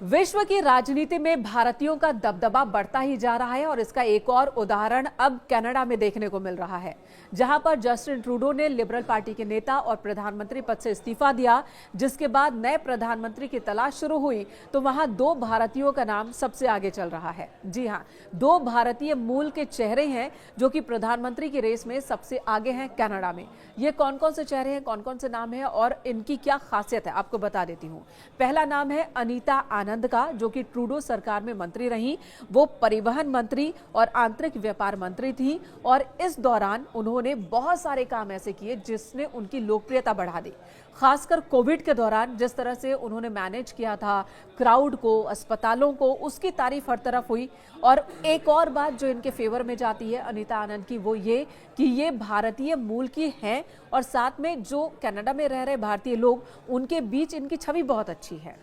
विश्व की राजनीति में भारतीयों का दबदबा बढ़ता ही जा रहा है और इसका एक और उदाहरण अब कनाडा में देखने को मिल रहा है, जहां पर जस्टिन ट्रूडो ने लिबरल पार्टी के नेता और प्रधानमंत्री पद से इस्तीफा दिया। जिसके बाद नए प्रधानमंत्री की तलाश शुरू हुई तो वहां दो भारतीयों का नाम सबसे आगे चल रहा है। जी हां, दो भारतीय मूल के चेहरे हैं जो कि प्रधानमंत्री की रेस में सबसे आगे हैं कनाडा में। ये कौन कौन से चेहरे हैं, कौन कौन से नाम है और इनकी क्या खासियत है, आपको बता देती हूँ। पहला नाम है अनीता आनंद का, जो कि ट्रूडो सरकार में मंत्री रही। वो परिवहन मंत्री और आंतरिक व्यापार मंत्री थी और इस दौरान उन्होंने बहुत सारे काम ऐसे किए जिसने उनकी लोकप्रियता बढ़ा दी। खासकर कोविड के दौरान जिस तरह से उन्होंने मैनेज किया था क्राउड को, अस्पतालों को, उसकी तारीफ हर तरफ हुई। और एक और बात जो इनके फेवर में जाती है अनीता आनंद की, वो ये कि ये भारतीय मूल की हैं और साथ में जो कनाडा में रह रहे भारतीय लोग, उनके बीच इनकी छवि बहुत अच्छी है।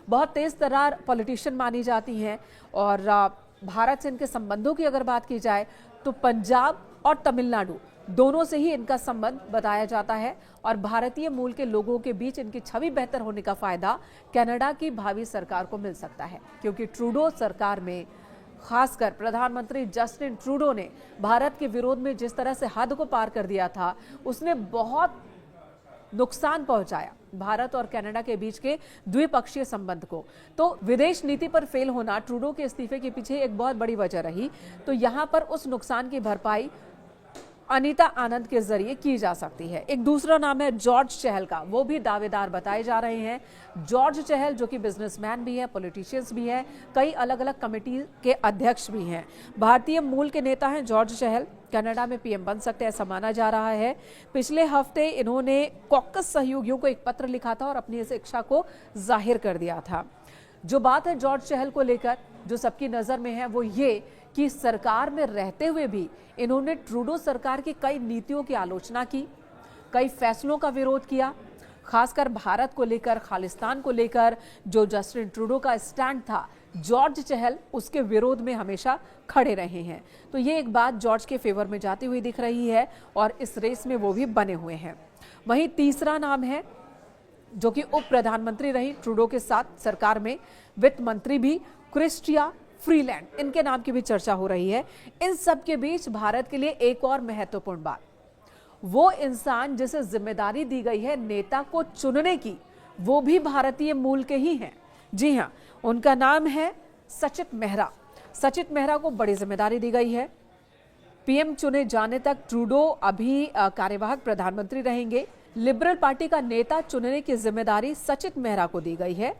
बहुत तेज तर्रार पॉलिटिशियन मानी जाती हैं और भारत से इनके संबंधों की अगर बात की जाए तो पंजाब और तमिलनाडु दोनों से ही इनका संबंध बताया जाता है और भारतीय मूल के लोगों के बीच इनकी छवि बेहतर होने का फायदा कनाडा की भावी सरकार को मिल सकता है, क्योंकि ट्रूडो सरकार में खासकर प्रधानमंत्री जस्टिन ट्रूडो ने भारत के विरोध में जिस तरह से हद को पार कर दिया था, उसने बहुत नुकसान पहुंचाया भारत और कनाडा के बीच के द्विपक्षीय संबंध को। तो विदेश नीति पर फेल होना ट्रूडो के इस्तीफे के पीछे एक बहुत बड़ी वजह रही। तो यहां पर उस नुकसान की भरपाई अनीता आनंद के जरिए की जा सकती है। एक दूसरा नाम है जॉर्ज चहल का, वो भी दावेदार बताए जा रहे हैं। जॉर्ज चहल जो कि बिजनेसमैन भी है, पॉलिटिशियंस भी है, कई अलग अलग कमेटी के अध्यक्ष भी हैं। भारतीय मूल के नेता हैं जॉर्ज चहल, कनाडा में पीएम बन सकते हैं ऐसा माना जा रहा है। पिछले हफ्ते इन्होंने कॉकस सहयोगियों को एक पत्र लिखा था और अपनी इस इच्छा को जाहिर कर दिया था। जो बात है जॉर्ज चहल को लेकर जो सबकी नजर में है वो ये कि सरकार में रहते हुए भी इन्होंने ट्रूडो सरकार की कई नीतियों की आलोचना की, कई फैसलों का विरोध किया। खासकर भारत को लेकर, खालिस्तान को लेकर जो जस्टिन ट्रूडो का स्टैंड था, जॉर्ज चहल उसके विरोध में हमेशा खड़े रहे हैं। तो ये एक बात जॉर्ज के फेवर में जाती हुई दिख रही है और इस रेस में वो भी बने हुए हैं। वहीं तीसरा नाम है जो कि उप प्रधानमंत्री रही ट्रूडो के साथ सरकार में, वित्त मंत्री भी, क्रिस्टिया फ्रीलैंड, इनके नाम की भी चर्चा हो रही है। इन सब के बीच भारत के लिए एक और महत्वपूर्ण बात, वो इंसान जिसे जिम्मेदारी दी गई है नेता को चुनने की, वो भी भारतीय मूल के ही हैं। जी हां, उनका नाम है सचित मेहरा। सचित मेहरा को बड़ी जिम्मेदारी दी गई है। पीएम चुने जाने तक ट्रूडो अभी कार्यवाहक प्रधानमंत्री रहेंगे। लिबरल पार्टी का नेता चुनने की जिम्मेदारी सचित मेहरा को दी गई है।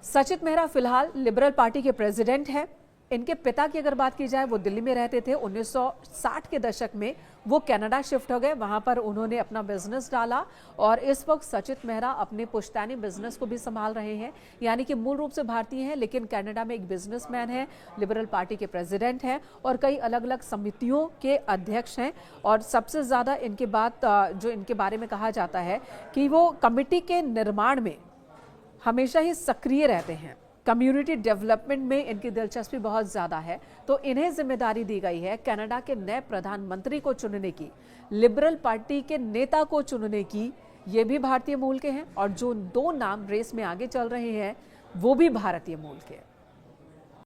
सचित मेहरा फिलहाल लिबरल पार्टी के प्रेसिडेंट हैं। इनके पिता की अगर बात की जाए, वो दिल्ली में रहते थे। 1960 के दशक में वो कनाडा शिफ्ट हो गए, वहां पर उन्होंने अपना बिजनेस डाला और इस वक्त सचित मेहरा अपने पुश्तैनी बिजनेस को भी संभाल रहे हैं। यानी कि मूल रूप से भारतीय हैं लेकिन कनाडा में एक बिजनेसमैन है, लिबरल पार्टी के प्रेसिडेंट हैं और कई अलग अलग समितियों के अध्यक्ष हैं। और सबसे ज्यादा इनके बात जो इनके बारे में कहा जाता है कि वो कमेटी के निर्माण में हमेशा ही सक्रिय रहते हैं। कम्युनिटी डेवलपमेंट में इनकी दिलचस्पी बहुत ज्यादा है। तो इन्हें जिम्मेदारी दी गई है कनाडा के नए प्रधानमंत्री को चुनने की, लिबरल पार्टी के नेता को चुनने की। ये भी भारतीय मूल के हैं और जो दो नाम रेस में आगे चल रहे हैं वो भी भारतीय मूल के हैं।